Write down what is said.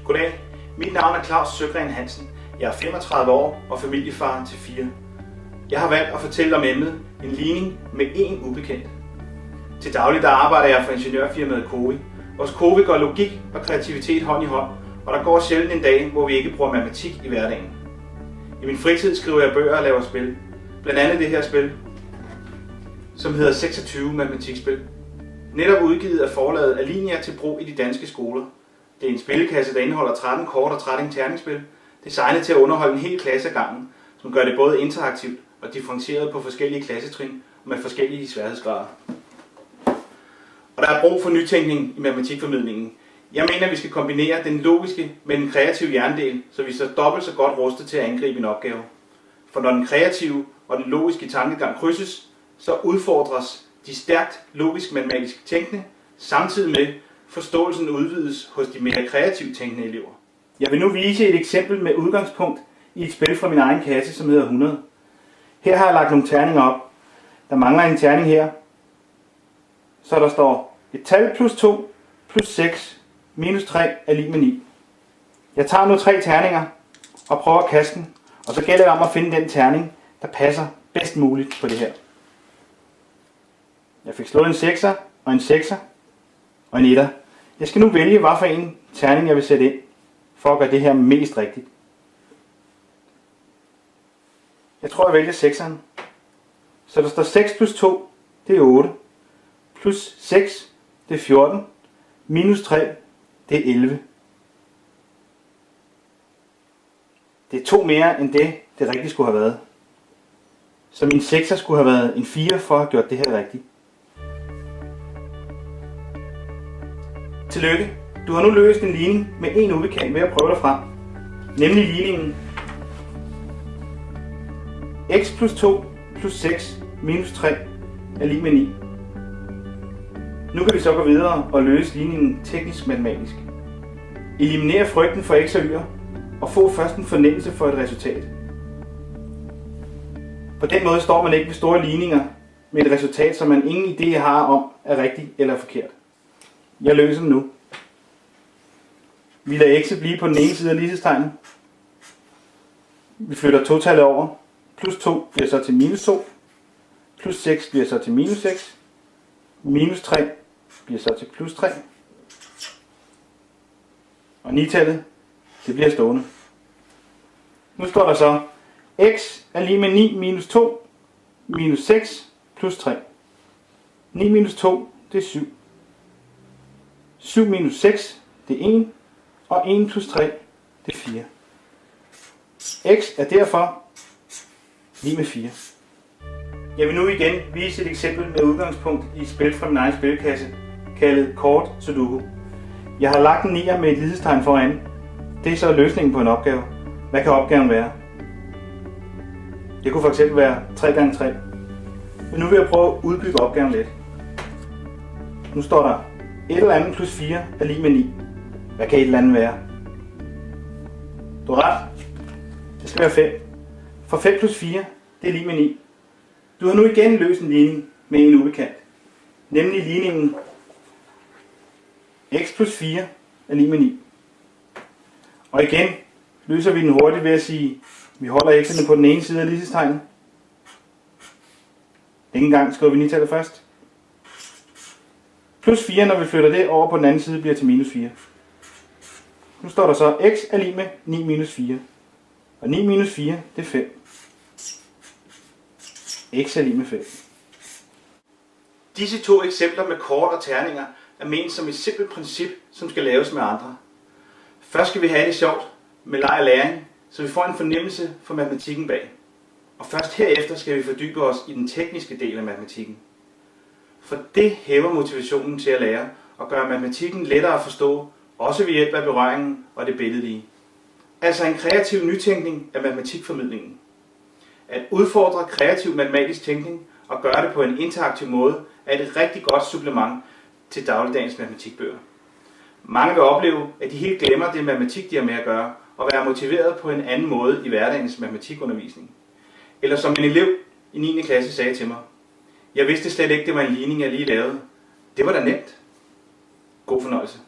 Goddag, mit navn er Claus Søgren Hansen. Jeg er 35 år og familiefar til 4. Jeg har valgt at fortælle om emnet en ligning med én ubekendt. Til daglig der arbejder jeg for ingeniørfirmaet COWI. Hos COWI går logik og kreativitet hånd i hånd, og der går sjældent en dag, hvor vi ikke bruger matematik i hverdagen. I min fritid skriver jeg bøger og laver spil. Blandt andet det her spil, som hedder 26 matematikspil. Netop udgivet af forlaget Alinea til brug i de danske skoler. Det er en spillekasse, der indeholder 13 kort og 13 terningsspil, designet til at underholde en hel klasse ad gangen, som gør det både interaktivt og differentieret på forskellige klassetrin med forskellige sværhedsgrader. Og der er brug for nytænkning i matematikformidlingen. Jeg mener, at vi skal kombinere den logiske med den kreative hjernedel, så vi så dobbelt så godt rustet til at angribe en opgave. For når den kreative og den logiske tankegang krydses, så udfordres de stærkt logisk-matematisk tænkende, samtidig med forståelsen udvides hos de mere kreativt tænkende elever. Jeg vil nu vise et eksempel med udgangspunkt i et spil fra min egen kasse, som hedder 100. Her har jeg lagt nogle terninger op. Der mangler en terning her, så der står et tal plus 2 plus 6 minus 3 er lig med 9. Jeg tager nu 3 terninger og prøver at kaste den, og så gælder det om at finde den terning, der passer bedst muligt på det her. Jeg fik slået en 6'er og en 6'er og en 1'er. Jeg skal nu vælge, hvad for en terning jeg vil sætte ind, for at gøre det her mest rigtigt. Jeg tror, jeg vælger 6'eren. Så der står 6 plus 2, det er 8. Plus 6, det er 14. Minus 3, det er 11. Det er 2 mere end det rigtigt skulle have været. Så min 6'er skulle have været en 4 for at have gjort det her rigtigt. Tillykke! Du har nu løst en ligning med en ubekendt ved at prøve dig frem. Nemlig ligningen x plus 2 plus 6 minus 3 er lig med 9. Nu kan vi så gå videre og løse ligningen teknisk-matematisk. Eliminere frygten for x og y'er og få først en fornemmelse for et resultat. På den måde står man ikke ved store ligninger med et resultat, som man ingen idé har om er rigtigt eller forkert. Jeg løser den nu. Vi lader x'et blive på den ene side af lighedstegnet. Vi flytter totallet over. Plus 2 bliver så til minus 2. Plus 6 bliver så til minus 6. Minus 3 bliver så til plus 3. Og 9-tallet, det bliver stående. Nu står der så, x er lige med 9 minus 2 minus 6 plus 3. 9 minus 2, det er 7. 7 minus 6, det er 1. Og 1 plus 3, det er 4. X er derfor lige med 4. Jeg vil nu igen vise et eksempel med udgangspunkt i et spil fra min egen spilkasse, kaldet Kort Sudoku. Jeg har lagt en 9'er med et lighedstegn foran. Det er så løsningen på en opgave. Hvad kan opgaven være? Det kunne fx være 3x3. Men nu vil jeg prøve at udbygge opgaven lidt. Nu står der et eller andet plus 4 er lige med 9. Hvad kan et eller andet være? Du har ret. Det skal være 5. For 5 plus 4, det er lige med 9. Du har nu igen løst en ligning med en ubekendt. Nemlig ligningen x plus 4 er lige med 9. Og igen løser vi den hurtigt ved at sige, vi holder x'erne på den ene side af lighedstegnet. Ikke engang skriver vi 9-tallet først. Plus 4, når vi flytter det over på den anden side, bliver til minus 4. Nu står der så, x er lig med 9 minus 4. Og 9 minus 4, det er 5. X er lig med 5. Disse 2 eksempler med kort og terninger er ment som et simpelt princip, som skal laves med andre. Først skal vi have det sjovt med leg og læring, så vi får en fornemmelse for matematikken bag. Og først herefter skal vi fordybe os i den tekniske del af matematikken. For det hæver motivationen til at lære og gør matematikken lettere at forstå, også ved hjælp af berøringen og det billedlige. Altså en kreativ nytænkning af matematikformidlingen. At udfordre kreativ matematisk tænkning og gøre det på en interaktiv måde er et rigtig godt supplement til dagligdagens matematikbøger. Mange vil opleve, at de helt glemmer det matematik, de har med at gøre, og være motiveret på en anden måde i hverdagens matematikundervisning. Eller som en elev i 9. klasse sagde til mig, jeg vidste slet ikke, det var en ligning, jeg lige lavede. Det var da nemt. God fornøjelse.